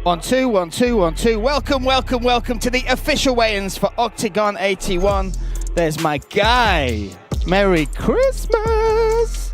1, 2, 1, 2, 1, 2. Welcome to the official weigh-ins for Octagon 81. There's my guy. Merry Christmas.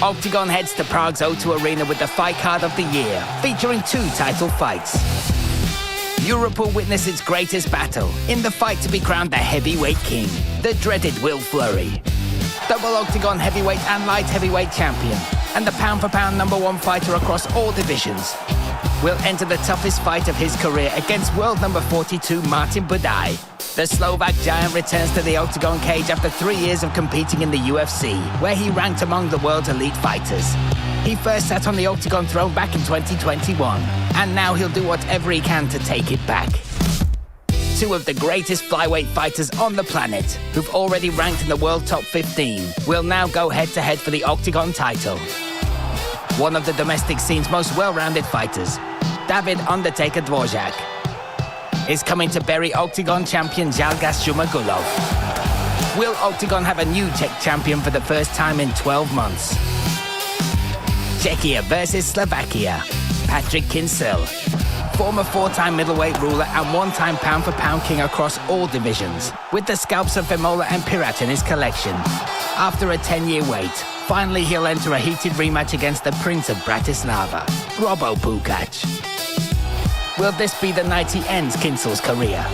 Octagon heads to Prague's O2 Arena with the fight card of the year, featuring 2 title fights. Europe will witness its greatest battle in the fight to be crowned the heavyweight king, the dreaded Will Flurry. Double Octagon heavyweight and light heavyweight champion, and the pound-for-pound #1 fighter across all divisions, will enter the toughest fight of his career against world number 42 Martin Budaj. The Slovak giant returns to the Octagon cage after 3 years of competing in the UFC, where he ranked among the world's elite fighters. He first sat on the Octagon throne back in 2021, and now he'll do whatever he can to take it back. 2 of the greatest flyweight fighters on the planet, who've already ranked in the world top 15, will now go head-to-head for the Octagon title. One of the domestic scene's most well-rounded fighters, David Undertaker Dvořák, is coming to bury Octagon champion Jalgas Zhumagulov. Will Octagon have a new Czech champion for the first time in 12 months? Czechia versus Slovakia. Patrick Kincel, former 4-time middleweight ruler and 1-time pound-for-pound king across all divisions, with the scalps of Vemola and Pirat in his collection. After a 10-year wait, finally he'll enter a heated rematch against the Prince of Bratislava, Robo Pukac. Will this be the night he ends Kinsel's career?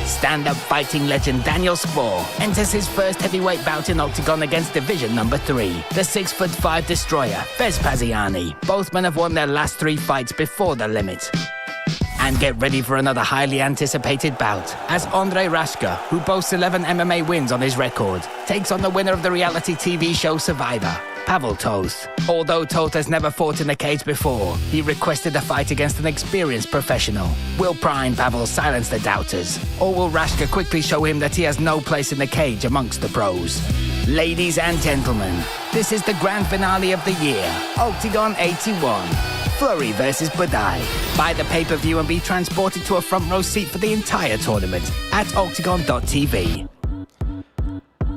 Stand-up fighting legend Daniel Spor enters his first heavyweight bout in Octagon against division number 3, the 6'5" destroyer, Vespasiani. Both men have won their last 3 fights before the limit. And get ready for another highly anticipated bout, as Ondrej Raška, who boasts 11 MMA wins on his record, takes on the winner of the reality TV show Survivor, Pavel Toth. Although Toth has never fought in the cage before, he requested a fight against an experienced professional. Will Prime Pavel silence the doubters, or will Raška quickly show him that he has no place in the cage amongst the pros? Ladies and gentlemen, this is the grand finale of the year, Octagon 81. Flurry versus Budaj. Buy the pay-per-view and be transported to a front row seat for the entire tournament at octagon.tv.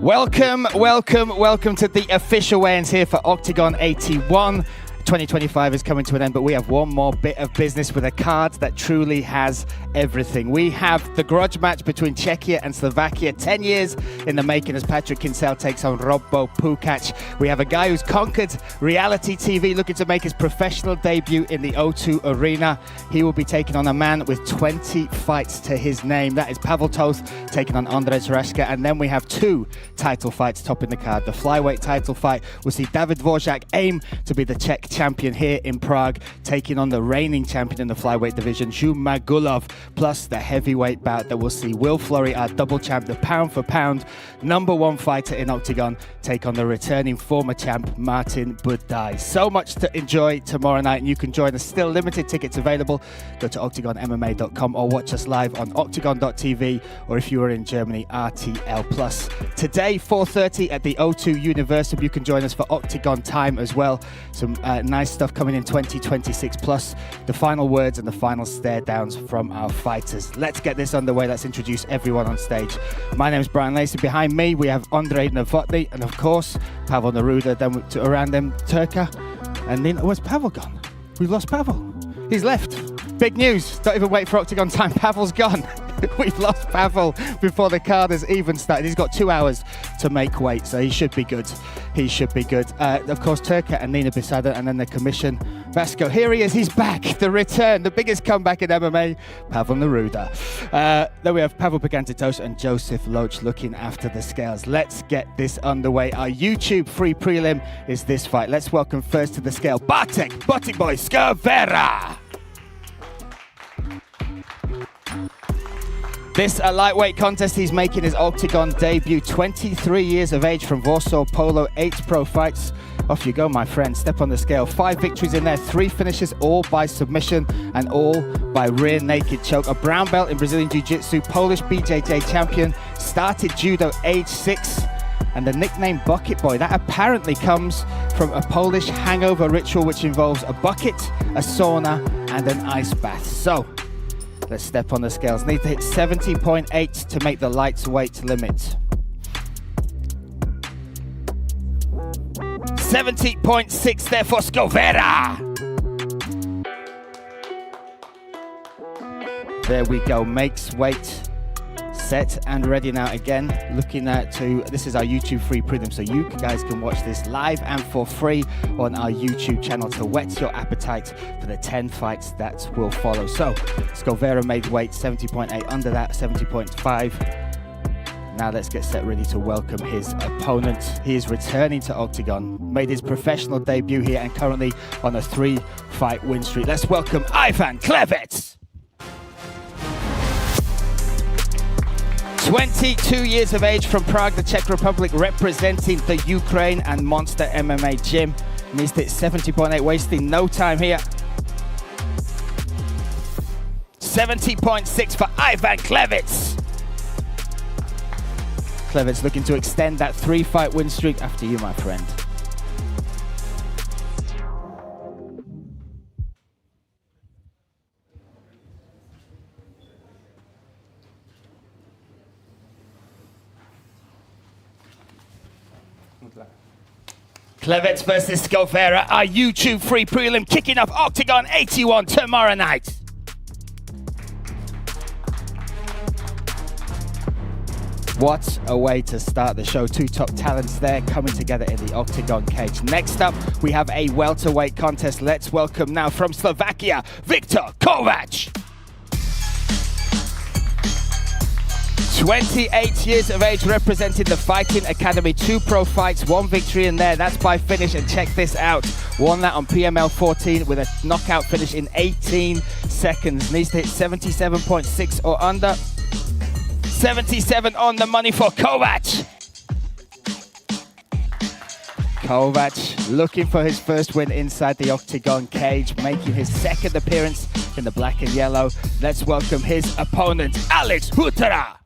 Welcome to the official weigh-ins here for Octagon 81. 2025 is coming to an end, but we have one more bit of business with a card that truly has everything. We have the grudge match between Czechia and Slovakia, 10 years in the making as Patrick Kincel takes on Robo Pukac. We have a guy who's conquered reality TV, looking to make his professional debut in the O2 Arena. He will be taking on a man with 20 fights to his name. That is Pavel Toth taking on Ondrej Raška. And then we have 2 title fights topping the card. The flyweight title fight will see David Dvořák aim to be the Czech champion here in Prague, taking on the reigning champion in the flyweight division, Zhumagulov, plus the heavyweight bout that will see Will Flurry, our double champ, the pound-for-pound #1 fighter in Octagon, take on the returning former champ, Martin Budaj. So much to enjoy tomorrow night, and you can join us. Still limited tickets available. Go to octagonmma.com or watch us live on octagon.tv, or if you are in Germany, RTL+. Today, 4:30 at the O2 Universum. You can join us for Octagon time as well. Some nice stuff coming in 2026, plus the final words and the final stare downs from our fighters. Let's get this underway. Let's introduce everyone on stage. My name is Brian Lacey. Behind me we have Ondrej Novotny and of course Pavel Neruda. Then around them Turka, and then where's Pavel gone? We've lost Pavel. He's left. Big news. Don't even wait for Octagon time. Pavel's gone. We've lost Pavel before the card has even started. He's got 2 hours to make weight, so he should be good. He should be good. Of course, Turka and Nina Bisada, and then the commission. Vasco, here he is. He's back. The return, the biggest comeback in MMA, Pavel Neruda. Then we have Pavel Pagantitos and Joseph Loach looking after the scales. Let's get this underway. Our YouTube free prelim is this fight. Let's welcome first to the scale, Bartek Botyboy Skavera. This a lightweight contest. He's making his Octagon debut. 23 years of age from Warsaw Polo. 8 pro fights. Off you go, my friend. Step on the scale. 5 victories in there. 3 finishes, all by submission and all by rear naked choke. A brown belt in Brazilian Jiu-Jitsu. Polish BJJ champion. Started judo age 6. And the nickname Bucket Boy, that apparently comes from a Polish hangover ritual which involves a bucket, a sauna, and an ice bath. So, let's step on the scales. Need to hit 70.8 to make the lights weight limit. 70.6 there for Skavera. There we go, makes weight set and ready now again. Looking at this is our YouTube free prelim, so you guys can watch this live and for free on our YouTube channel to whet your appetite for the 10 fights that will follow. So Skovera made weight 70.8, under that 70.5. Now let's get set ready to welcome his opponent. He is returning to Octagon, made his professional debut here and currently on a 3-fight win streak. Let's welcome Ivan Klevets. 22 years of age, from Prague, the Czech Republic, representing the Ukraine and Monster MMA gym. Needs to hit 70.8, wasting no time here. 70.6 for Ivan Klevets. Klevets looking to extend that 3-fight win streak. After you, my friend. Klevets versus Skovera, our YouTube free prelim, kicking off Octagon 81 tomorrow night. What a way to start the show. Two top talents there coming together in the Octagon cage. Next up, we have a welterweight contest. Let's welcome now from Slovakia, Viktor Kovac. 28 years of age, representing the Fighting Academy. 2 pro fights, 1 victory in there. That's by finish, and check this out. Won that on PML 14 with a knockout finish in 18 seconds. Needs to hit 77.6 or under. 77 on the money for Kovac. Kovac looking for his first win inside the Octagon cage, making his second appearance in the black and yellow. Let's welcome his opponent, Alex Hutera.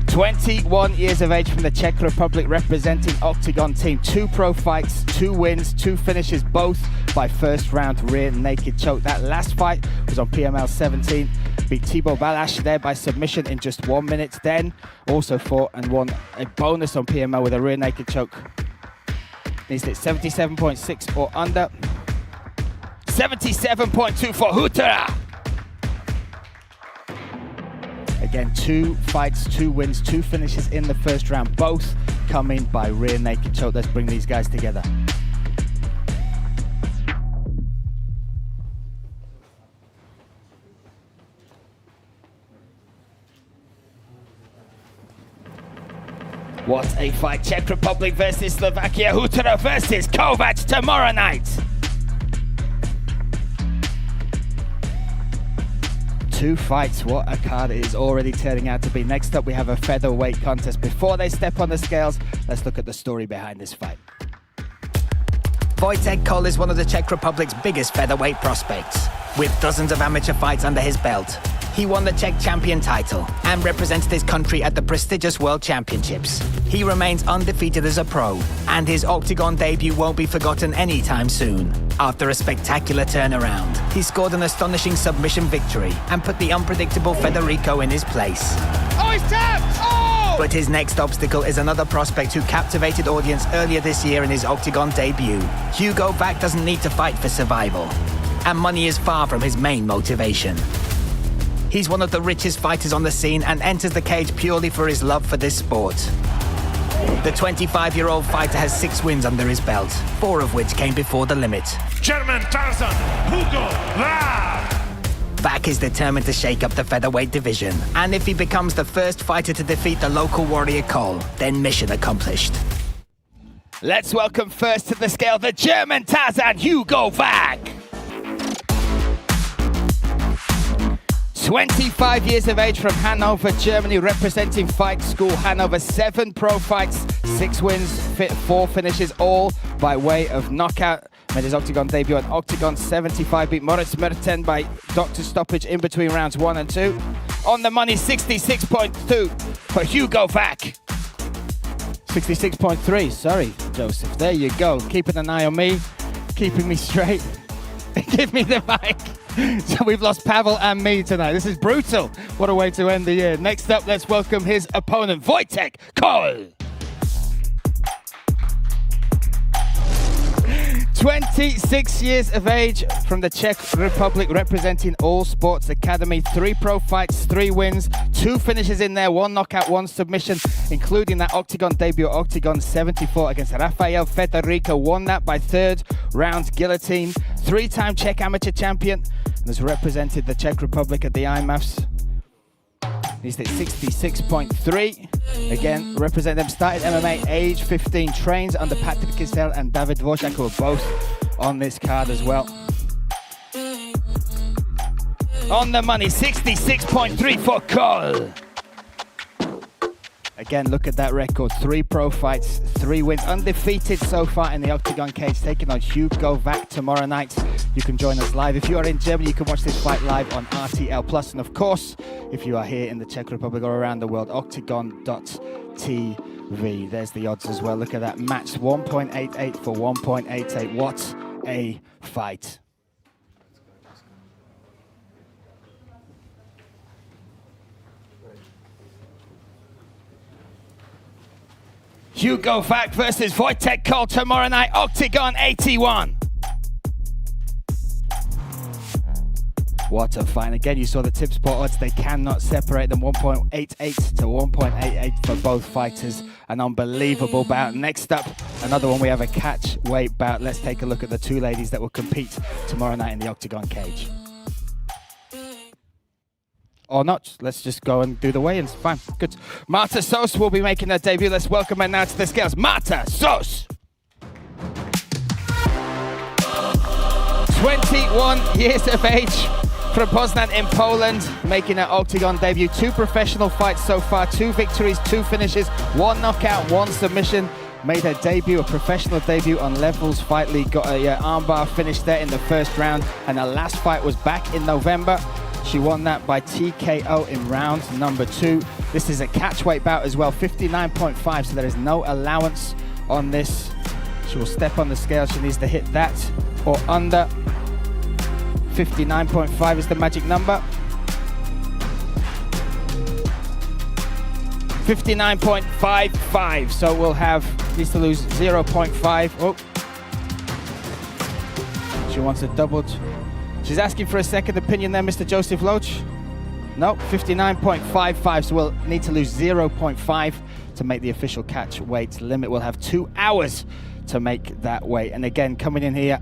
21 years of age, from the Czech Republic, representing Octagon team. 2 pro fights, 2 wins, 2 finishes, both by first round rear naked choke. That last fight was on PML 17. Beat Thibaut Balash there by submission in just 1 minute. Then also fought and won a bonus on PML with a rear naked choke. Needs it 77.6 or under. 77.2 for Hutera. Again, 2 fights, 2 wins, 2 finishes in the first round, both coming by rear naked choke. Let's bring these guys together. What a fight. Czech Republic versus Slovakia. Hutera versus Kovac tomorrow night. 2 fights, what a card it is already turning out to be. Next up, we have a featherweight contest. Before they step on the scales, let's look at the story behind this fight. Wojtek Kol is one of the Czech Republic's biggest featherweight prospects. With dozens of amateur fights under his belt, he won the Czech champion title and represented his country at the prestigious World Championships. He remains undefeated as a pro, and his Octagon debut won't be forgotten anytime soon. After a spectacular turnaround, he scored an astonishing submission victory and put the unpredictable Federico in his place. Oh, he's tapped! Oh! But his next obstacle is another prospect who captivated audience earlier this year in his Octagon debut. Hugo Vac doesn't need to fight for survival, and money is far from his main motivation. He's one of the richest fighters on the scene and enters the cage purely for his love for this sport. The 25-year-old fighter has 6 wins under his belt, 4 of which came before the limit. German Tarzan, Hugo Vac! Vac is determined to shake up the featherweight division, and if he becomes the first fighter to defeat the local warrior Cole, then mission accomplished. Let's welcome first to the scale the German Tarzan, Hugo Vac. 25 years of age, from Hanover, Germany, representing Fight School Hanover. 7 pro fights, 6 wins, 4 finishes, all by way of knockout. Made his Octagon debut at Octagon 75, beat Moritz Merten by doctor stoppage in between rounds 1 and 2. On the money, 66.2 for Hugo Vac. 66.3, sorry, Joseph. There you go. Keeping an eye on me, keeping me straight. Give me the mic. So we've lost Pavel and me tonight. This is brutal. What a way to end the year. Next up, let's welcome his opponent, Wojtek Kol. 26 years of age from the Czech Republic, representing All Sports Academy. 3 pro fights, 3 wins, 2 finishes in there, 1 knockout, 1 submission, including that Octagon debut at Octagon 74 against Rafael Federico. Won that by 3rd round guillotine. 3-time Czech amateur champion and has represented the Czech Republic at the IMAFs. He's at 66.3. Again, represent them. Started MMA age 15. Trains under Patrick Kisel and David Dvořák, who are both on this card as well. On the money, 66.3 for Cole. Again, look at that record. 3 pro fights, 3 wins. Undefeated so far in the Octagon cage, taking on Hugo Vac tomorrow night. You can join us live. If you are in Germany, you can watch this fight live on RTL+. And of course, if you are here in the Czech Republic or around the world, octagon.tv. There's the odds as well. Look at that. Match 1.88 for 1.88. What a fight. Hugo Vac versus Wojtek Kol tomorrow night, Octagon 81. What a fight. Again, you saw the tip spot odds. They cannot separate them. 1.88 to 1.88 for both fighters. An unbelievable bout. Next up, another one. We have a catch weight bout. Let's take a look at the 2 ladies that will compete tomorrow night in the Octagon cage. Or not. Let's just go and do the weigh-ins. Fine. Good. Marta Sos will be making her debut. Let's welcome her now to the scales. Marta Sos! 21 years of age from Poznan in Poland, making her Octagon debut. 2 professional fights so far. 2 victories, 2 finishes, 1 knockout, 1 submission. Made her debut, a professional debut on Levels Fight League. Got a armbar finish there in the 1st round. And her last fight was back in November. She won that by TKO in round number 2. This is a catchweight bout as well, 59.5, so there is no allowance on this. She will step on the scale. She needs to hit that or under. 59.5 is the magic number. 59.55, so we'll have, needs to lose 0.5. Oh. She wants a double. She's asking for a second opinion there, Mr. Joseph Loach. No, 59.55, so we'll need to lose 0.5 to make the official catch weight limit. We'll have 2 hours to make that weight. And again, coming in here,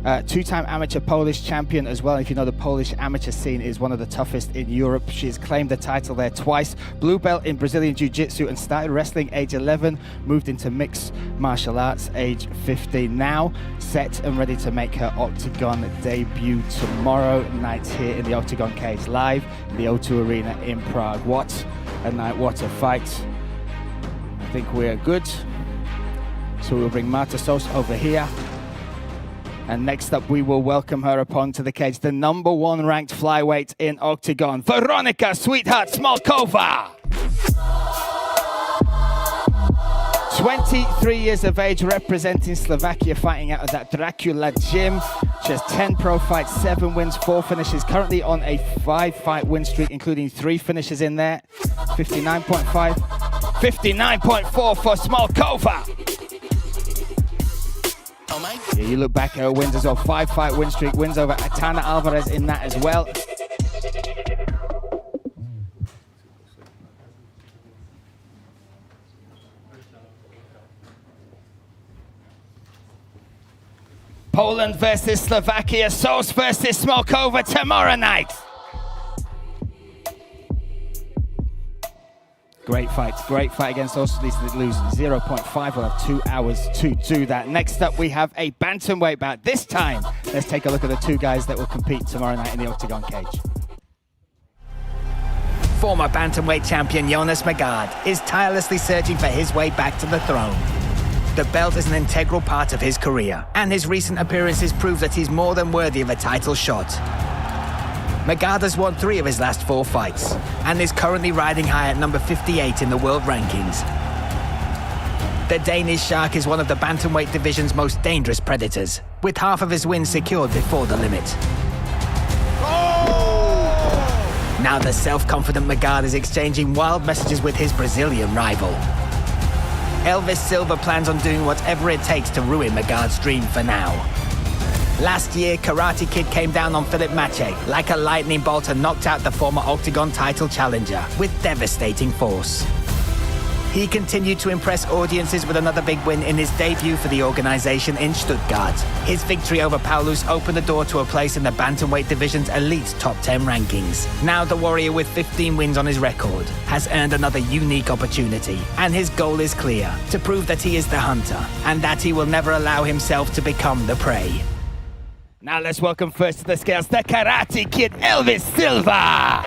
2-time amateur Polish champion as well. If you know, the Polish amateur scene is one of the toughest in Europe. She has claimed the title there twice. Blue belt in Brazilian Jiu-Jitsu and started wrestling age 11. Moved into mixed martial arts age 15. Now set and ready to make her Octagon debut tomorrow night here in the Octagon cage, live in the O2 Arena in Prague. What a night, what a fight. I think we're good. So we'll bring Marta Sos over here. And next up, we will welcome her upon to the cage, the number 1 ranked flyweight in Octagon, Veronika Sweetheart Smolkova. 23 years of age, representing Slovakia, fighting out of that Dracula gym. She has 10 pro fights, 7 wins, 4 finishes. Currently on a 5-fight win streak, including 3 finishes in there. 59.5, 59.4 for Smolkova. Yeah, you look back at her wins as well. 5-fight win streak, wins over Atana Alvarez in that as well. Poland versus Slovakia, Sos versus Smolkova tomorrow night. Great fight against Sos. At least they lose 0.5. We'll have 2 hours to do that. Next up, we have a bantamweight bout. This time, let's take a look at the 2 guys that will compete tomorrow night in the Octagon cage. Former bantamweight champion Jonas Magard is tirelessly searching for his way back to the throne. The belt is an integral part of his career, and his recent appearances prove that he's more than worthy of a title shot. Magard has won 3 of his last 4 fights, and is currently riding high at number 58 in the world rankings. The Danish Shark is one of the bantamweight division's most dangerous predators, with half of his wins secured before the limit. Oh! Now the self-confident Magard is exchanging wild messages with his Brazilian rival. Elvis Silva plans on doing whatever it takes to ruin Magard's dream for now. Last year, Karate Kid came down on Filip Maciej like a lightning bolt and knocked out the former Octagon title challenger with devastating force. He continued to impress audiences with another big win in his debut for the organization in Stuttgart. His victory over Paulus opened the door to a place in the Bantamweight division's elite top 10 rankings. Now the Warrior, with 15 wins on his record, has earned another unique opportunity. And his goal is clear, to prove that he is the hunter and that he will never allow himself to become the prey. Now let's welcome first to the scales, the Karate Kid, Elvis Silva.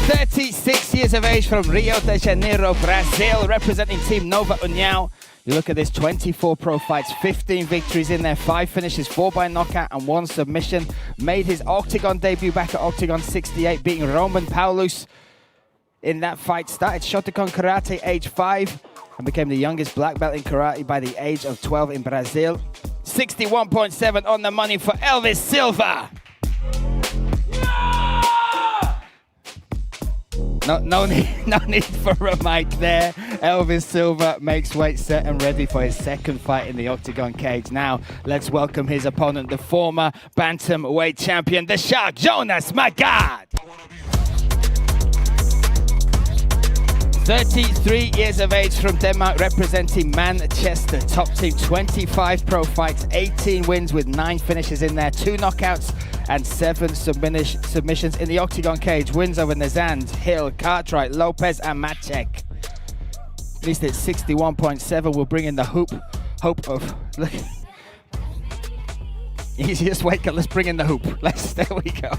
36 years of age from Rio de Janeiro, Brazil, representing Team Nova União. You look at this, 24 pro fights, 15 victories in there, 5 finishes, 4 by knockout and 1 submission. Made his Octagon debut back at Octagon 68, beating Roman Paulus in that fight. Started Shotokan Karate age 5 and became the youngest black belt in karate by the age of 12 in Brazil. 61.7 on the money for Elvis Silva. No need for a mic there. Elvis Silva makes weight, set and ready for his second fight in the Octagon cage. Now, let's welcome his opponent, the former Bantamweight champion, the Shark, Jonas Magard. 33 years of age from Denmark, representing Manchester. Top team, 25 pro fights, 18 wins with 9 finishes in there, 2 knockouts and 7 submissions in the Octagon cage. Wins over Nazand, Hill, Cartwright, Lopez and Maciej. At least it's 61.7. We'll bring in the hope of, look. Easiest weight cut, let's bring in the hoop. There we go.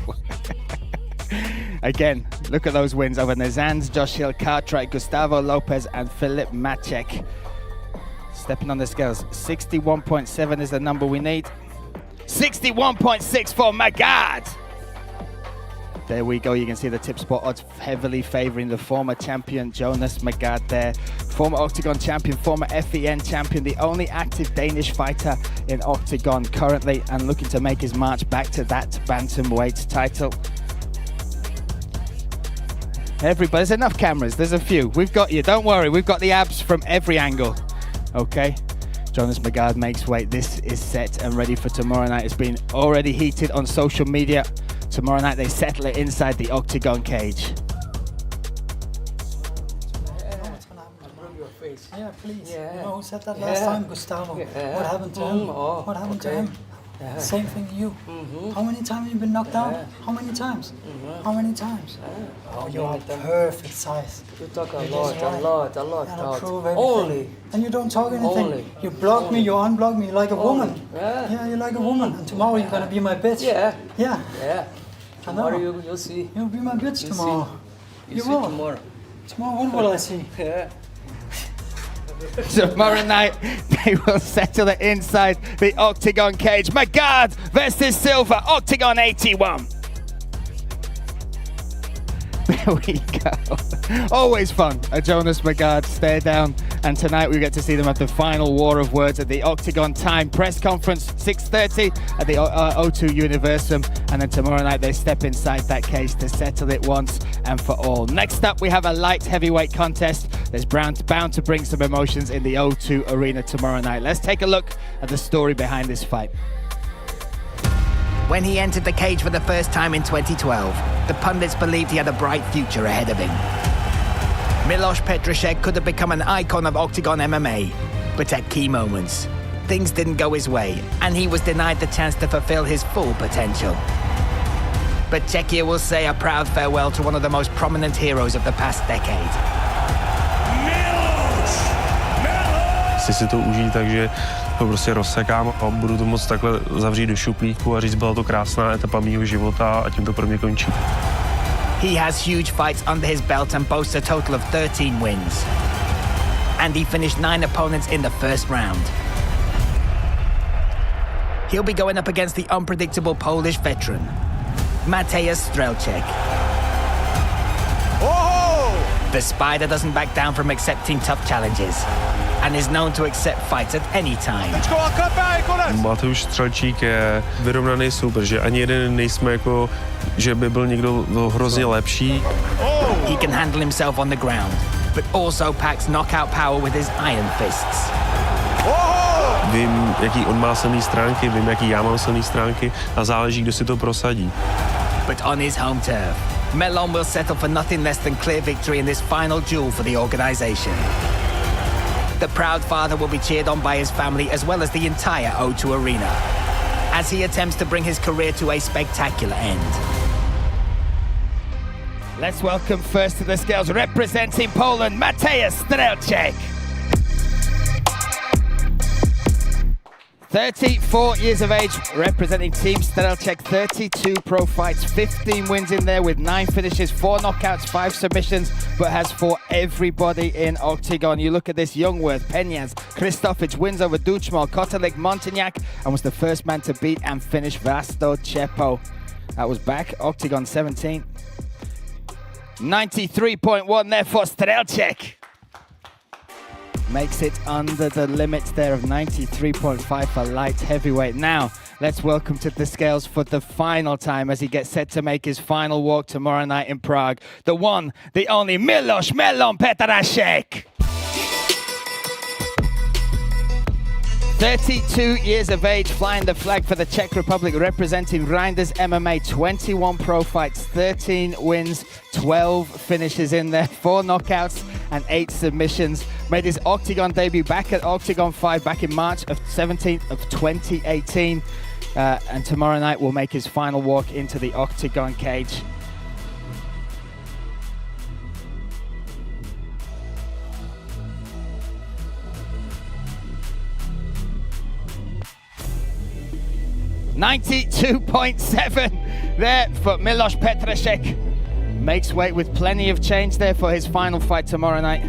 Again, look at those wins over Nazand, Josh Hill, Cartwright, Gustavo Lopez and Filip Maciej. Stepping on the scales, 61.7 is the number we need. 61.6 for Magard. There we go, you can see the tip spot odds heavily favoring the former champion Jonas Magard there. Former Octagon champion, former FEN champion, the only active Danish fighter in Octagon currently, and looking to make his march back to that Bantamweight title. Everybody, there's enough cameras, there's a few. We've got you, don't worry, we've got the abs from every angle. Okay, Jonas Magard makes weight. This is set and ready for tomorrow night. It's been already heated on social media. Tomorrow night they settle it inside the Octagon cage. Yeah, please. Yeah. You know who said that last time? Gustavo. Yeah. What happened to him? Oh, what happened to him? Yeah. Same thing to you. How many times have you been knocked down? How many times? How many times? Oh, you are perfect size. You talk a lot. And I prove everything. Only. And you don't talk anything. Only. You block me, you unblock me, you're like a woman. Yeah, you're like a woman. And tomorrow you're gonna be my bitch. Yeah. Tomorrow you'll see. You'll be my bitch tomorrow. You will. Tomorrow. Tomorrow, what will I see? Yeah. Tomorrow night, they will settle it inside the Octagon cage. Magard versus Silva, Octagon 81. There we go. Always fun, a Jonas Magard stare down. And tonight we get to see them have the final war of words at the Octagon Time press conference, 6:30 at the O2 Universum. And then tomorrow night they step inside that cage to settle it once and for all. Next up, we have a light heavyweight contest. There's bound to bring some emotions in the O2 Arena tomorrow night. Let's take a look at the story behind this fight. When he entered the cage for the first time in 2012, the pundits believed he had a bright future ahead of him. Miloš Petrošek could have become an icon of Octagon MMA, but at key moments, things didn't go his way, and he was denied the chance to fulfill his full potential. But Czechia will say a proud farewell to one of the most prominent heroes of the past decade. Chci si to užít, takže to prostě rozsekám a budu to moct takhle zavřít do šuplíku a říct, byla to krásná etapa mýho života a tím to pro mě končí. He has huge fights under his belt and boasts a total of 13 wins. And he finished 9 opponents in the first round. He'll be going up against the unpredictable Polish veteran, Mateusz Strelček. Oh! The Spider doesn't back down from accepting tough challenges and is known to accept fights at any time. Mateusz Strelčík je vyrovnaný soupeř, že ani jeden nejsme jako, že by byl někdo hrozně lepší. He can handle himself on the ground, but also packs knockout power with his iron fists. Vím, jaký on má silné stránky, vím, jaký já mám silné stránky a záleží, kdo si to prosadí. But on his home turf, Melon will settle for nothing less than clear victory in this final duel for the organization. The proud father will be cheered on by his family as well as the entire O2 Arena as he attempts to bring his career to a spectacular end. Let's welcome first to the scales, representing Poland, Mateusz Strelczyk. 34 years of age, representing Team Strelczyk, 32 pro fights, 15 wins in there with 9 finishes, 4 knockouts, 5 submissions, but has fought everybody in Octagon. You look at this: Youngworth, Peñas, Kristofic, wins over Duchmal, Kotelik, Montagnac, and was the first man to beat and finish Vasto Chepo. That was back Octagon 17. 93.1 there for Strelczyk. Makes it under the limit there of 93.5 for light heavyweight. Now, let's welcome to the scales for the final time as he gets set to make his final walk tomorrow night in Prague. The one, the only Miloš Melon Petrasek. 32 years of age, flying the flag for the Czech Republic, representing Reinders MMA, 21 pro fights, 13 wins, 12 finishes in there, 4 knockouts and 8 submissions. Made his Octagon debut back at Octagon 5 back in March of 17th of 2018. And tomorrow night will make his final walk into the Octagon cage. .97 there for Miloš Petrasek. Makes weight with plenty of change there for his final fight tomorrow night.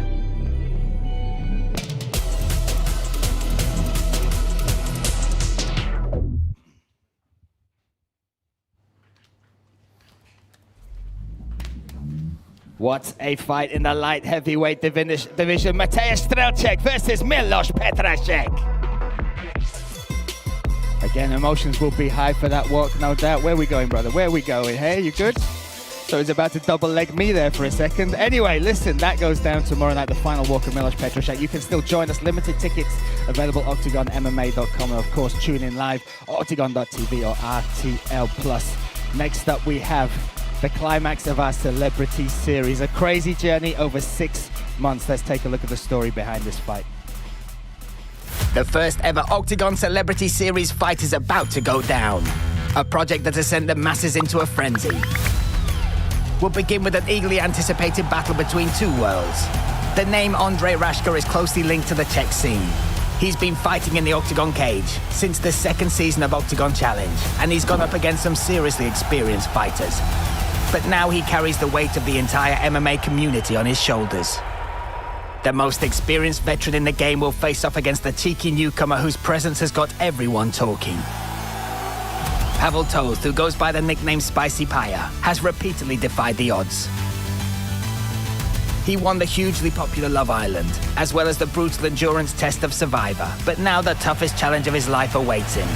What a fight in the light heavyweight division. Mateusz Strelczyk versus Miloš Petrasek. Again, emotions will be high for that walk, no doubt. Where are we going, brother? Where are we going? Hey, you good? So he's about to double leg me there for a second. Anyway, listen, that goes down tomorrow night, the final walk of Miloš Petrasek. You can still join us. Limited tickets available octagonmma.com, and of course, tune in live octagon.tv or RTL+. Next up, we have the climax of our celebrity series, a crazy journey over 6 months. Let's take a look at the story behind this fight. The first ever Octagon Celebrity Series fight is about to go down. A project that has sent the masses into a frenzy. We'll begin with an eagerly anticipated battle between two worlds. The name Ondrej Rashka is closely linked to the Czech scene. He's been fighting in the Octagon cage since the second season of Octagon Challenge, and he's gone up against some seriously experienced fighters. But now he carries the weight of the entire MMA community on his shoulders. The most experienced veteran in the game will face off against the cheeky newcomer whose presence has got everyone talking. Pavel Toth, who goes by the nickname Spicy Paya, has repeatedly defied the odds. He won the hugely popular Love Island, as well as the brutal endurance test of Survivor, but now the toughest challenge of his life awaits him.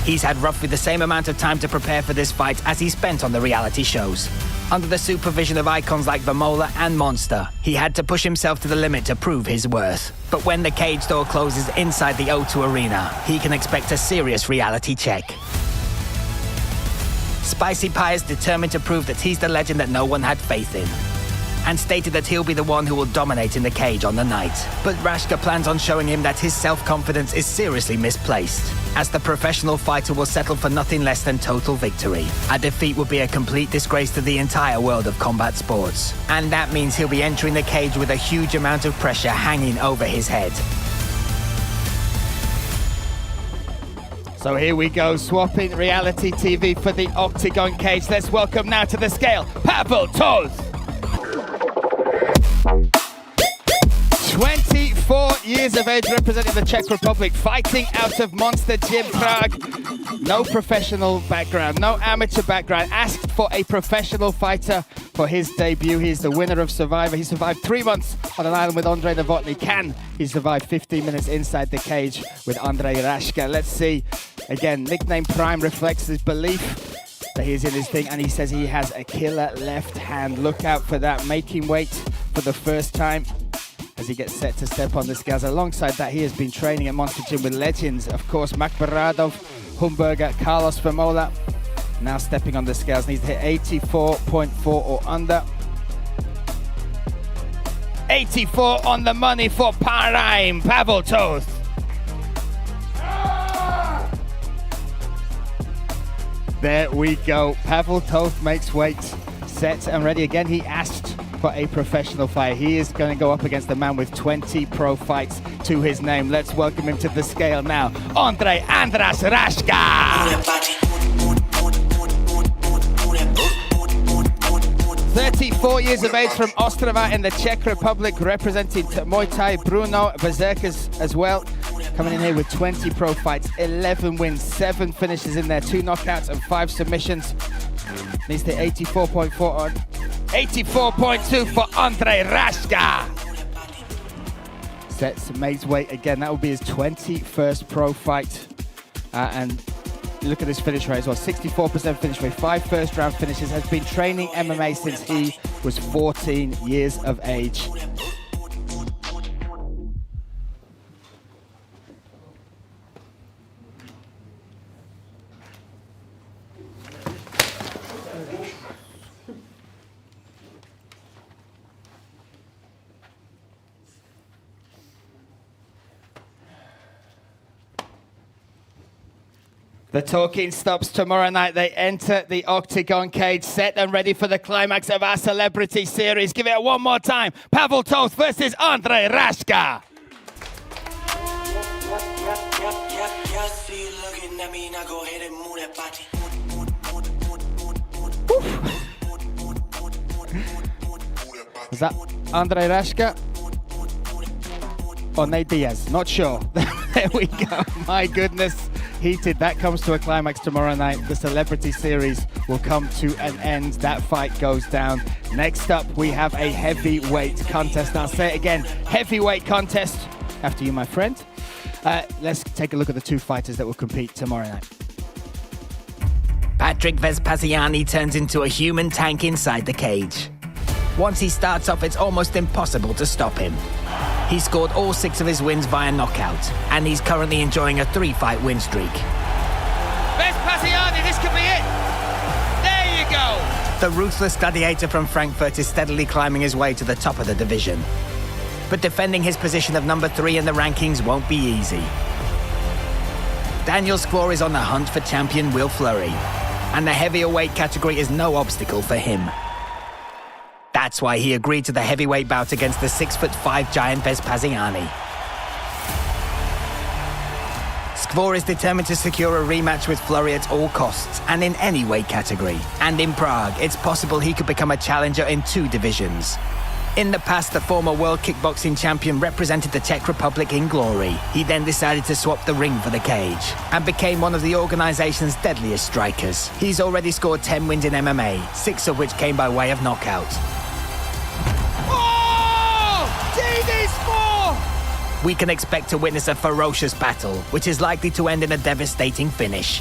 He's had roughly the same amount of time to prepare for this fight as he spent on the reality shows. Under the supervision of icons like Vamola and Monster, he had to push himself to the limit to prove his worth. But when the cage door closes inside the O2 Arena, he can expect a serious reality check. Spicy Pie is determined to prove that he's the legend that no one had faith in, and stated that he'll be the one who will dominate in the cage on the night. But Rashka plans on showing him that his self-confidence is seriously misplaced, as the professional fighter will settle for nothing less than total victory. A defeat would be a complete disgrace to the entire world of combat sports, and that means he'll be entering the cage with a huge amount of pressure hanging over his head. So here we go, swapping reality TV for the Octagon cage. Let's welcome now to the scale, Pavel Toth. 24 years of age, representing the Czech Republic, fighting out of Monster Gym Prague. No professional background, no amateur background. Asked for a professional fighter for his debut. He's the winner of Survivor. He survived 3 months on an island with Ondrej Novotny. Can he survive 15 minutes inside the cage with Ondrej Rashka? Let's see. Again, nickname Prime reflects his belief that he's in his thing, and he says he has a killer left hand. Look out for that. Making weight for the first time as he gets set to step on the scales. Alongside that, he has been training at Monster Gym with legends, of course, Makbaradov, Humberger, Carlos Vermola. Now stepping on the scales, needs to hit 84.4 or under. 84 on the money for Paraim, Pavel Toth. There we go. Pavel Toth makes weight, set and ready again. He asked for a professional fight. He is going to go up against a man with 20 pro fights to his name. Let's welcome him to the scale now. Andrej Andras Rashka. 34 years of age from Ostrava in the Czech Republic, representing Muay Thai. Bruno Berserkers as well. Coming in here with 20 pro fights, 11 wins, 7 finishes in there, 2 knockouts and 5 submissions. Needs to 84.4 on 84.2 for Andrej Rashka. Sets, makes weight again. That will be his 21st pro fight. And look at his finish rate as well. 64% finish rate, 5 first round finishes. Has been training MMA since he was 14 years of age. The talking stops tomorrow night. They enter the Octagon cage, set and ready for the climax of our celebrity series. Give it one more time. Pavel Toth versus Andrej Rashka. Was that Andrej Rashka or Nate Diaz? Not sure. There we go. My goodness. Heated. That comes to a climax tomorrow night. The celebrity series will come to an end. That fight goes down. Next up, we have a heavyweight contest. I'll say it again, heavyweight contest. After you, my friend. Let's take a look at the 2 fighters that will compete tomorrow night. Patrick Vespasiani turns into a human tank inside the cage. Once he starts off, it's almost impossible to stop him. He scored all 6 of his wins via knockout, and he's currently enjoying a 3-fight win streak. Vespasiani, this could be it. There you go. The ruthless gladiator from Frankfurt is steadily climbing his way to the top of the division. But defending his position of number 3 in the rankings won't be easy. Daniel Skvor is on the hunt for champion Will Fleury, and the heavier weight category is no obstacle for him. That's why he agreed to the heavyweight bout against the 6'5" giant Vespasiani. Skvor is determined to secure a rematch with Fleury at all costs and in any weight category. And in Prague, it's possible he could become a challenger in 2 divisions. In the past, the former world kickboxing champion represented the Czech Republic in glory. He then decided to swap the ring for the cage and became one of the organization's deadliest strikers. He's already scored 10 wins in MMA, 6 of which came by way of knockout. We can expect to witness a ferocious battle, which is likely to end in a devastating finish.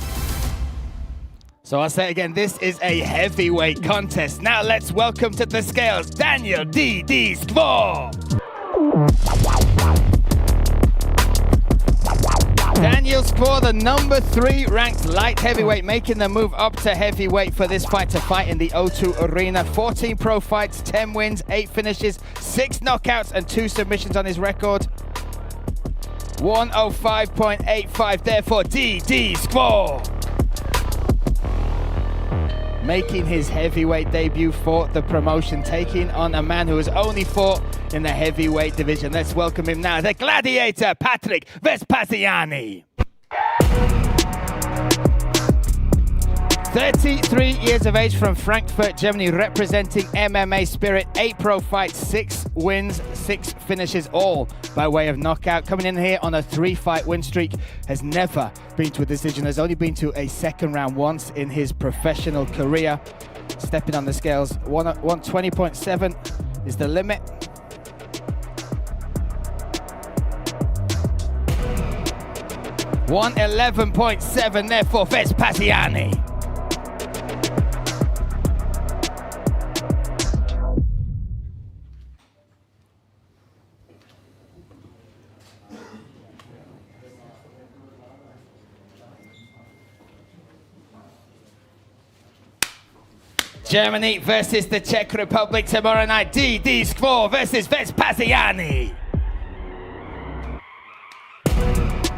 So I'll say it again, this is a heavyweight contest. Now let's welcome to the scales, Daniel D.D. Skvor. Daniel Skvor, the number 3 ranked light heavyweight, making the move up to heavyweight for this fight, to fight in the O2 Arena. 14 pro fights, 10 wins, 8 finishes, 6 knockouts and 2 submissions on his record. 105.85 there for D.D. Skvor. Making his heavyweight debut for the promotion, taking on a man who has only fought in the heavyweight division. Let's welcome him now, the gladiator, Patrick Vespasiani. 33 years of age from Frankfurt, Germany, representing MMA Spirit. 8 pro fights, 6 wins, 6 finishes, all by way of knockout. Coming in here on a 3-fight win streak, has never been to a decision, has only been to a 2nd round once in his professional career. Stepping on the scales, 120.7 is the limit. $111.7 there for Vespasiani. Germany versus the Czech Republic tomorrow night. D Skvor versus Vespasiani.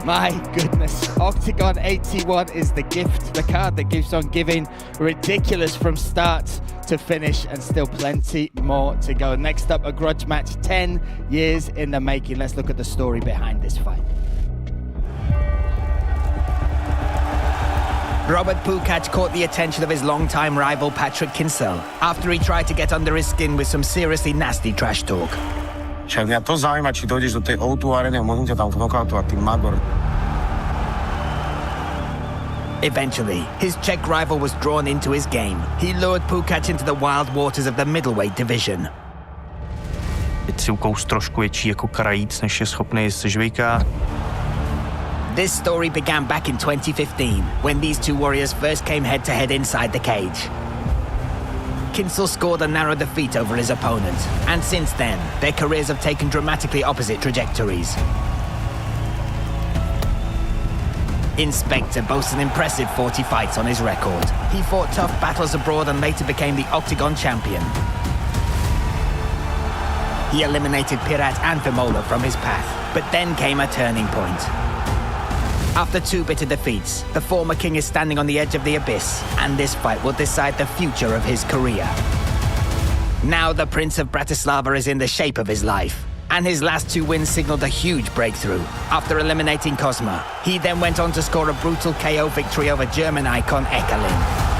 My goodness, Octagon 81 is the gift, the card that keeps on giving. Ridiculous from start to finish, and still plenty more to go. Next up, a grudge match 10 years in the making. Let's look at the story behind this fight. Robert Pukac caught the attention of his longtime rival Patrick Kinsel after he tried to get under his skin with some seriously nasty trash talk. Však mňa to zaujíma, či dojdeš do tej O2 areny a môžem ťa tam knockoutovat, tým Magor. Eventually, his Czech rival was drawn into his game. He lured Pukac into the wild waters of the middleweight division. Teď si ukous trošku větší jako krajíc, než je schopný se žvejka. This story began back in 2015, when these two warriors first came head-to-head inside the cage. Kinsel scored a narrow defeat over his opponent, and since then, their careers have taken dramatically opposite trajectories. Inspector boasts an impressive 40 fights on his record. He fought tough battles abroad and later became the Octagon champion. He eliminated Pirat and Fimola from his path, but then came a turning point. After two bitter defeats, the former king is standing on the edge of the abyss, and this fight will decide the future of his career. Now the Prince of Bratislava is in the shape of his life, and his last two wins signaled a huge breakthrough. After eliminating Cosma, he then went on to score a brutal KO victory over German icon Ekelin.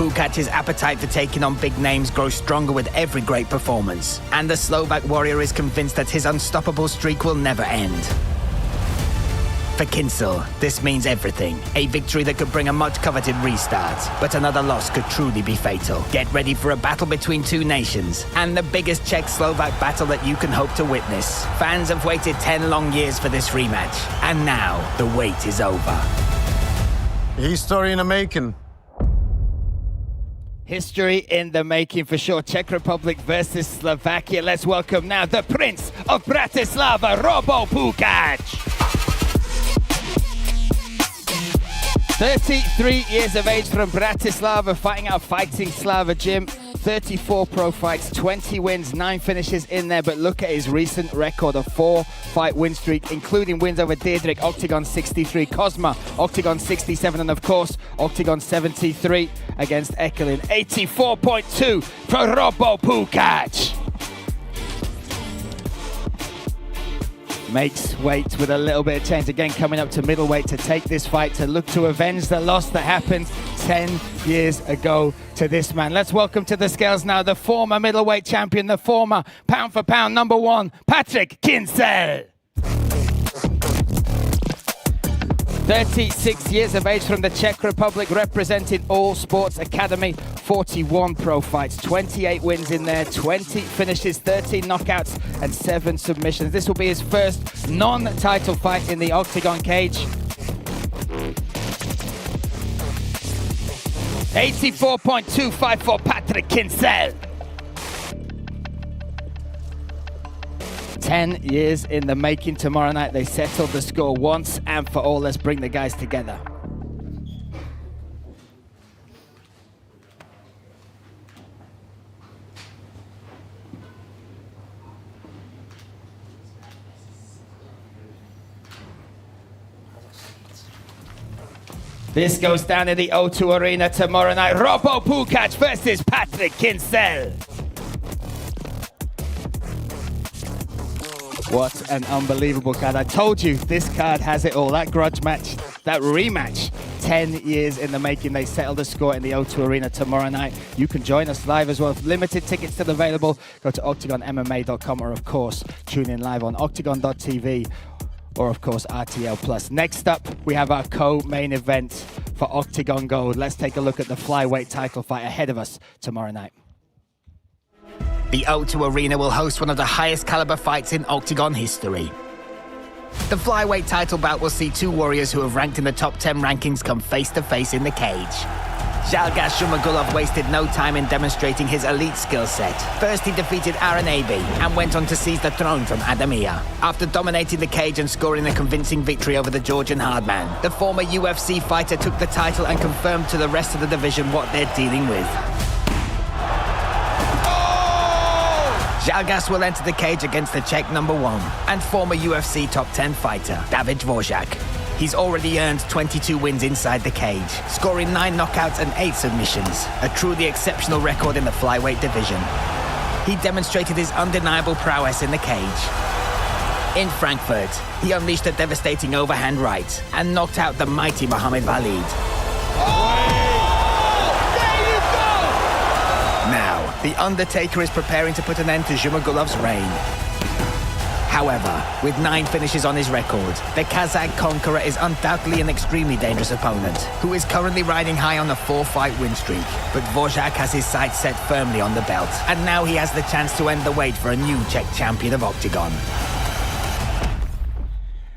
Pukac's appetite for taking on big names grows stronger with every great performance, and the Slovak warrior is convinced that his unstoppable streak will never end. For Kinsel, this means everything. A victory that could bring a much-coveted restart, but another loss could truly be fatal. Get ready for a battle between two nations, and the biggest Czech-Slovak battle that you can hope to witness. Fans have waited 10 long years for this rematch, and now the wait is over. History in the making. History in the making for sure. Czech Republic versus Slovakia. Let's welcome now the Prince of Bratislava, Robo Pukac. 33 years of age from Bratislava, fighting out Fighting Slava gym. 34 pro fights, 20 wins, 9 finishes in there, but look at his recent record of 4-fight win streak, including wins over Diedrich, Octagon 63, Cosma, Octagon 67, and of course, Octagon 73 against Ekelin. 84.2 for Robo Pukac. Makes weight with a little bit of change. Again, coming up to middleweight to take this fight, to look to avenge the loss that happened 10 years ago to this man. Let's welcome to the scales now the former middleweight champion, the former pound for pound number one, Patrick Kinsel. 36 years of age from the Czech Republic, represented All Sports Academy, 41 pro fights, 28 wins in there, 20 finishes, 13 knockouts and 7 submissions. This will be his first non-title fight in the Octagon cage. 84.25 for Patrick Kinsel. 10 years in the making. Tomorrow night they settled the score once and for all. Let's bring the guys together. This goes down in the O2 Arena tomorrow night. Robo Pukac versus Patrick Kinsel. What an unbelievable card. I told you, this card has it all. That grudge match, that rematch, 10 years in the making. They settled the score in the O2 Arena tomorrow night. You can join us live as well. Limited tickets still available. Go to octagonmma.com or, of course, tune in live on octagon.tv or, of course, RTL Plus. Next up, we have our co-main event for Octagon Gold. Let's take a look at the Flyweight title fight ahead of us tomorrow night. The O2 Arena will host one of the highest caliber fights in Octagon history. The Flyweight title bout will see two warriors who have ranked in the top 10 rankings come face to face in the cage. Zhalgas Zhumagulov wasted no time in demonstrating his elite skill set. First, he defeated Aaron Abbey and went on to seize the throne from Adamia. After dominating the cage and scoring a convincing victory over the Georgian hardman, the former UFC fighter took the title and confirmed to the rest of the division what they're dealing with. Zhalgas will enter the cage against the Czech #1 and former UFC top 10 fighter, David Dvořák. He's already earned 22 wins inside the cage, scoring 9 knockouts and 8 submissions, a truly exceptional record in the flyweight division. He demonstrated his undeniable prowess in the cage. In Frankfurt, he unleashed a devastating overhand right and knocked out the mighty Muhammad Valid. Now, The Undertaker is preparing to put an end to Zhumagulov's reign. However, with 9 finishes on his record, the Kazakh conqueror is undoubtedly an extremely dangerous opponent, who is currently riding high on a 4-fight win streak. But Dvořák has his sights set firmly on the belt, and now he has the chance to end the wait for a new Czech champion of Octagon.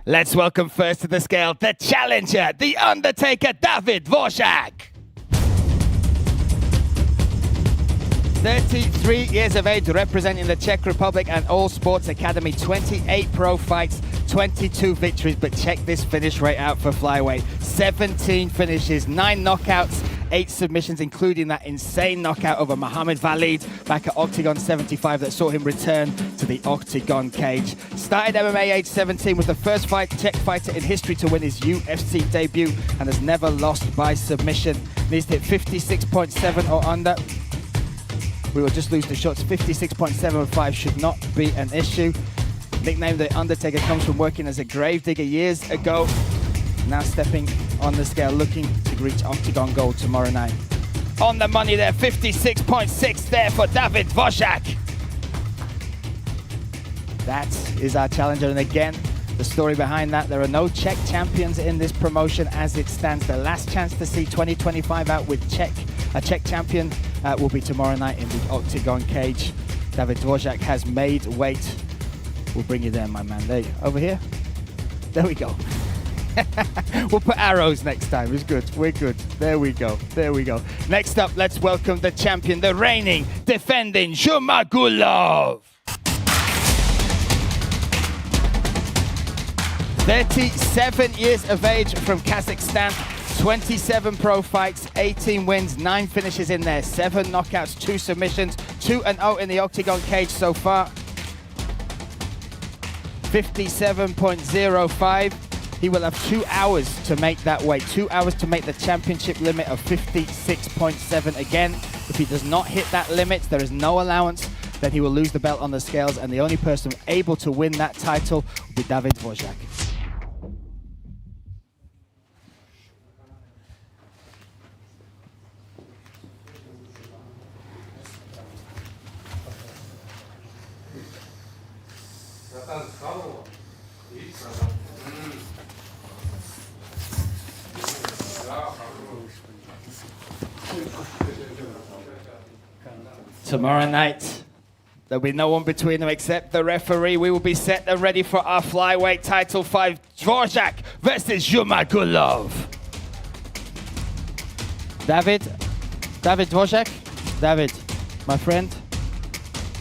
Let's welcome first to the scale, the challenger, the Undertaker, David Dvořák. 33 years of age, representing the Czech Republic and All Sports Academy, 28 pro fights, 22 victories, but check this finish rate out for flyweight. 17 finishes, 9 knockouts, 8 submissions, including that insane knockout over Muhammad Valid back at Octagon 75 that saw him return to the Octagon cage. Started MMA age 17, was the first Czech fighter in history to win his UFC debut and has never lost by submission. Needs to hit 56.7 or under. We will just lose the shots. 56.75 should not be an issue. Nickname The Undertaker comes from working as a gravedigger years ago. Now stepping on the scale, looking to reach Octagon gold tomorrow night. On the money there, 56.6 there for David Dvořák. That is our challenger. And again, the story behind that, there are no Czech champions in this promotion as it stands. The last chance to see 2025 out with a Czech champion will be tomorrow night in the Octagon cage. David Dvořák has made weight. We'll bring you there, my man. There, over here. There we go. We'll put arrows next time. It's good. We're good. There we go. There we go. Next up, let's welcome the champion, the reigning, defending Zhumagulov. 37 years of age from Kazakhstan. 27 pro fights, 18 wins, 9 finishes in there, 7 knockouts, 2 submissions, 2-0 in the Octagon cage so far. 57.05. He will have 2 hours to make that weight, 2 hours to make the championship limit of 56.7 again. If he does not hit that limit, there is no allowance, then he will lose the belt on the scales, and the only person able to win that title will be David Dvořák. Tomorrow night, there'll be no one between them except the referee. We will be set and ready for our flyweight title fight. Dvořák versus Zhumagulov. David Dvořák, David, my friend,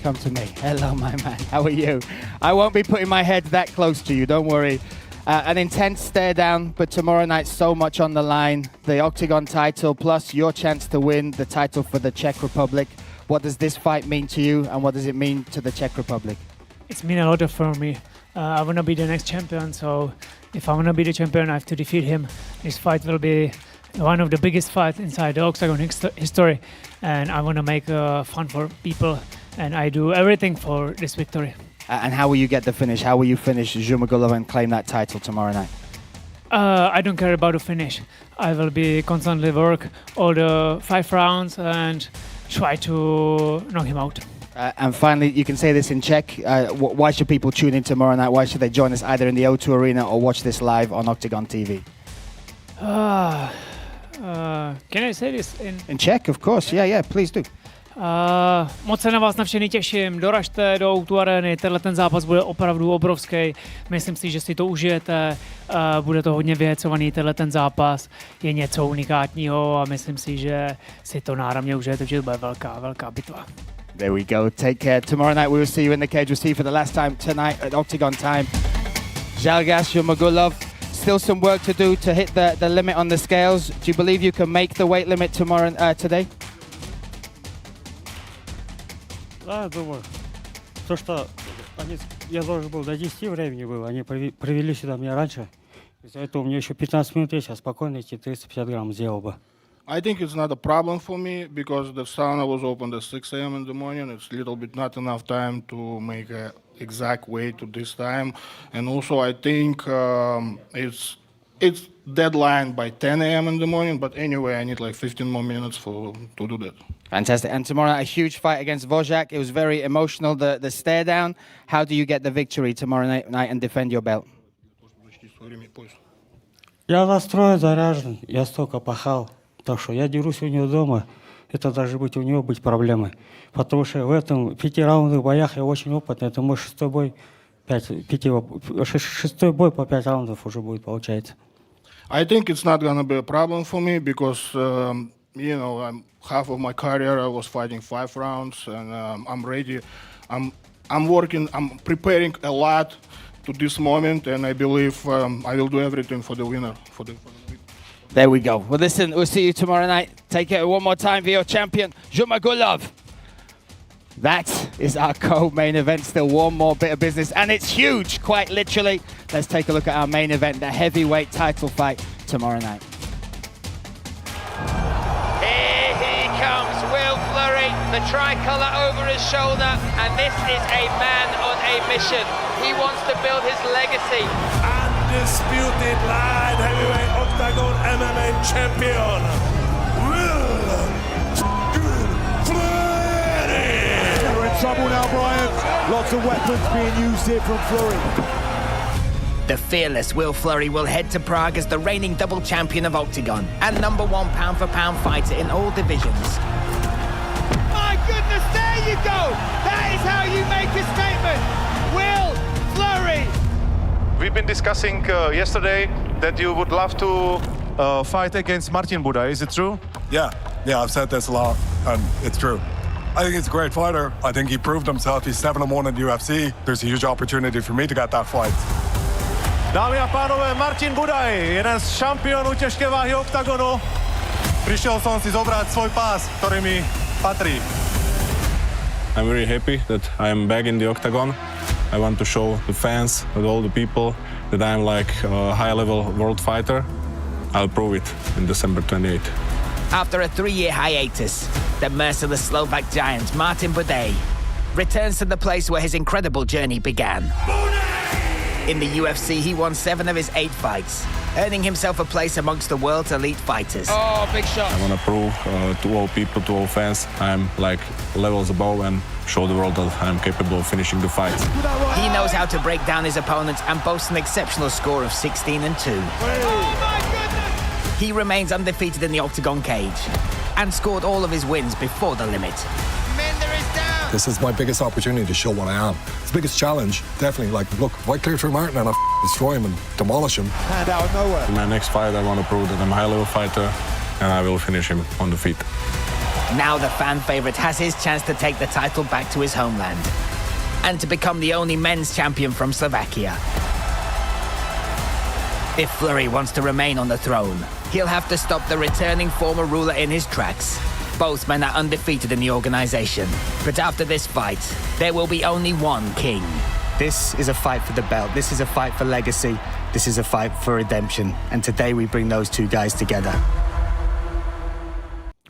come to me. Hello, my man. How are you? I won't be putting my head that close to you, don't worry. An intense stare down, but tomorrow night so much on the line. The Octagon title, plus your chance to win the title for the Czech Republic. What does this fight mean to you, and what does it mean to the Czech Republic? It's mean a lot for me. I want to be the next champion, so if I want to be the champion, I have to defeat him. This fight will be one of the biggest fights inside the Octagon history, and I want to make fun for people, and I do everything for this victory. And how will you get the finish? How will you finish Zhumagulov and claim that title tomorrow night? I don't care about the finish. I will be constantly work all the 5 rounds and try to knock him out. And finally, you can say this in Czech. Why should people tune in tomorrow night? Why should they join us either in the O2 Arena or watch this live on Octagon TV? Can I say this in Czech? Of course. Yeah, please do. Moc se na vás na všechny těším, doražte do O2 Areny, tenhle ten zápas bude opravdu obrovský, myslím si, že si to užijete, bude to hodně vyhecovaný, tenhle ten zápas je něco unikátního a myslím si, že si to náramně užijete, že to bude velká bitva. There we go. Take care. Tomorrow night we will see you in the cage. We'll see you for the last time tonight at Octagon time. Zhalgas Jumagulov, still some work to do to hit the limit on the scales. Do you believe you can make the weight limit today? Да, думаю. То, что я должен был до 10 времени был, они привели сюда меня раньше. Из-за этого у меня еще 15 минут есть, я спокойно эти 350 грамм сделал бы. I think it's not a problem for me because the sauna was opened at 6 a.m. in the morning. It's a little bit not enough time to make an exact weight to this time. And also I think it's deadline by 10 a.m. in the morning, but anyway, I need like 15 more minutes to do that. Fantastic. And tomorrow night, a huge fight against Wojak. It was very emotional, the stare down. How do you get the victory tomorrow night and defend your belt? Я настроен, заряжен, я столько пахал. Так что я дерусь у него дома, это даже у него быть проблемой. Потому что в этом 5-раундных боях я очень опытный, это мой шестой бой по 5 раундов уже будет получается. I think it's not going to be a problem for me because, you know, half of my career I was fighting 5 rounds and I'm ready. I'm working, I'm preparing a lot to this moment and I believe I will do everything for the winner. There we go. Well, listen, we'll see you tomorrow night. Take it one more time for your champion, Jumagulov. That is our co-main event. Still one more bit of business, and it's huge, quite literally. Let's take a look at our main event, the heavyweight title fight tomorrow night. Here he comes, Will Flurry, the tricolour over his shoulder, and this is a man on a mission. He wants to build his legacy. Undisputed light heavyweight Octagon MMA champion, Will Flurry. We're in trouble now, Brian. Lots of weapons being used here from Flurry. The fearless Will Flurry will head to Prague as the reigning double champion of Octagon and #1 pound-for-pound fighter in all divisions. My goodness, there you go! That is how you make a statement! Will Flurry! We've been discussing yesterday that you would love to fight against Martin Buda. Is it true? Yeah, I've said this a lot, and it's true. I think he's a great fighter. I think he proved himself. He's 7-1 in the UFC. There's a huge opportunity for me to get that fight. Dámy a pánové, Martin Budaj, jeden z šampiónů těžké váhy Octagonu. Prišiel som si zobrať svoj pás, ktorý mi patrí. I'm very happy that I'm back in the Octagon. I want to show the fans and all the people that I'm like a high-level world fighter. I'll prove it in December 28th. After a 3-year hiatus, the merciless Slovak giant Martin Budaj returns to the place where his incredible journey began. In the UFC, he won 7 of his 8 fights, earning himself a place amongst the world's elite fighters. Oh, big shot. I want to prove to all people, to all fans, I'm like levels above and show the world that I'm capable of finishing the fight. He knows how to break down his opponents and boasts an exceptional score of 16-2. Oh, my goodness! He remains undefeated in the Octagon cage and scored all of his wins before the limit. Minder is down. This is my biggest opportunity to show what I am. It's the biggest challenge, definitely. Like, look, if I clear through Martin and I destroy him and demolish him. Hand out of nowhere. In my next fight, I want to prove that I'm a high-level fighter and I will finish him on the feet. Now the fan favourite has his chance to take the title back to his homeland and to become the only men's champion from Slovakia. If Flurry wants to remain on the throne, he'll have to stop the returning former ruler in his tracks. Both men are undefeated in the organisation. But after this fight, there will be only one king. This is a fight for the belt. This is a fight for legacy. This is a fight for redemption. And today we bring those two guys together.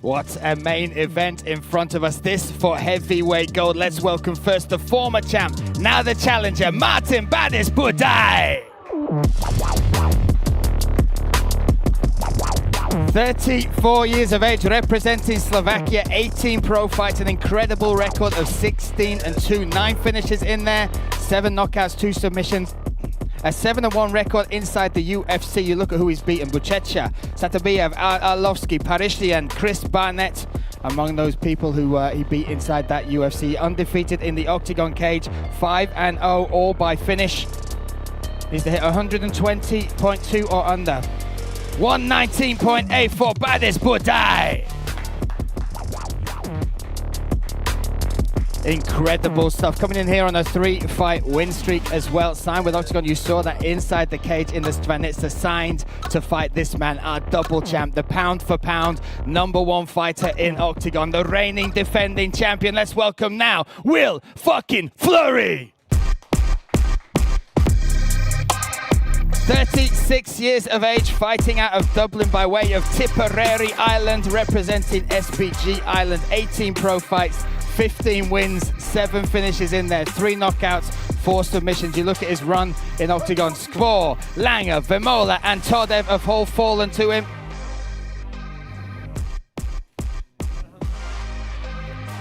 What a main event in front of us. This for heavyweight gold. Let's welcome first the former champ, now the challenger, Martin Badis Budaj. 34 years of age, representing Slovakia, 18 pro fights, an incredible record of 16-2, 9 finishes in there, 7 knockouts, 2 submissions. A 7-1 record inside the UFC. You look at who he's beaten: Buchecha, Satabiev, Arlovsky, Parishian, Chris Barnett, among those people who he beat inside that UFC. Undefeated in the Octagon cage, 5-0, all by finish. Needs to hit 120.2 or under. 119.8 for Baddest Budai. Incredible stuff. Coming in here on a 3-fight win streak as well. Signed with Octagon. You saw that inside the cage in the Stvanica. Signed to fight this man, our double champ, the pound for pound #1 fighter in Octagon, the reigning defending champion. Let's welcome now Will fucking Fleury. 36 years of age, fighting out of Dublin by way of Tipperary, Ireland, representing SPG Ireland. 18 pro fights, 15 wins, 7 finishes in there, 3 knockouts, 4 submissions. You look at his run in Octagon. Skvor, Langer, Vemola and Todev have all fallen to him.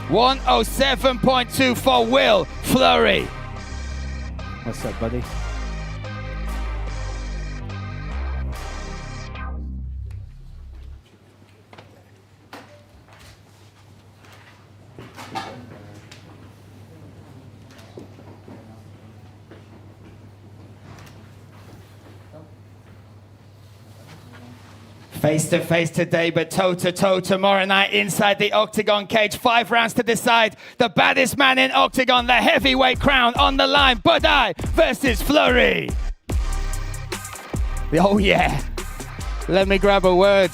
.107.2 for Will Fleury. What's up, buddy? Face to face today, but toe to toe tomorrow night inside the Octagon cage. 5 rounds to decide. The baddest man in Octagon, the heavyweight crown on the line. Budai versus Fleury. Oh yeah. Let me grab a word.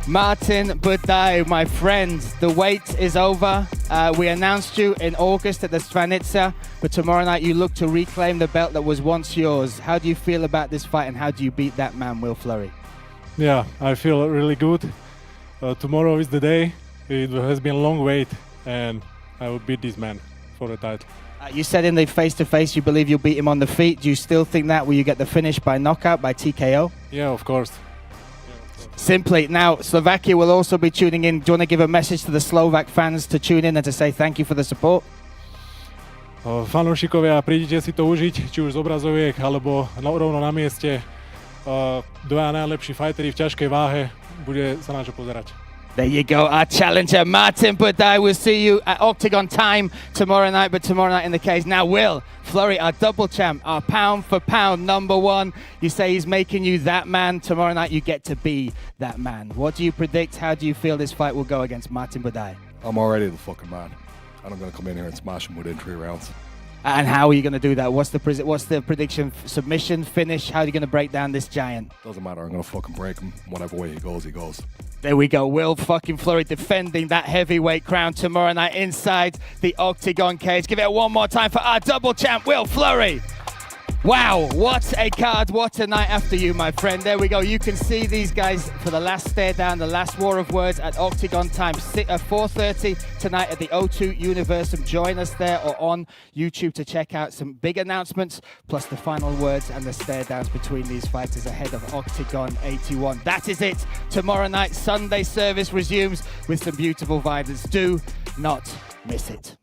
Martin Budai, my friend, the wait is over. We announced you in August at the Stvanica, but tomorrow night you look to reclaim the belt that was once yours. How do you feel about this fight and how do you beat that man, Will Fleury? Yeah, I feel really good. Tomorrow is the day. It has been a long wait and I will beat this man for the title. You said in the face-to-face you believe you'll beat him on the feet. Do you still think that? Will you get the finish by knockout, by TKO? Yeah, of course. Simply. Now, Slovakia will also be tuning in. Do you want to give a message to the Slovak fans to tune in and to say thank you for the support? Fanúšikovia, prídite si to užiť, či už z obrazoviek, alebo rovno na mieste. Dvaja najlepší fighteri v ťažkej váhe, bude sa na čo pozerať. There you go, our challenger Martin Budai. We'll see you at Octagon time tomorrow night, but tomorrow night in the cage. Now Will Fleury, our double champ, our pound for pound #1. You say he's making you that man. Tomorrow night you get to be that man. What do you predict? How do you feel this fight will go against Martin Budai? I'm already the fucking man. And I'm going to come in here and smash him within 3 rounds. And how are you going to do that? What's the prediction? Submission, finish? How are you going to break down this giant? Doesn't matter. I'm going to fucking break him. Whatever way he goes, he goes. There we go. Will fucking Fleury defending that heavyweight crown tomorrow night inside the Octagon cage. Give it one more time for our double champ, Will Fleury. Wow, what a card, what a night after you, my friend. There we go. You can see these guys for the last stare down, the last war of words at Octagon time, 4:30 tonight at the O2 Universum. Join us there or on YouTube to check out some big announcements, plus the final words and the stare downs between these fighters ahead of Octagon 81. That is it. Tomorrow night, Sunday service resumes with some beautiful violence. Do not miss it.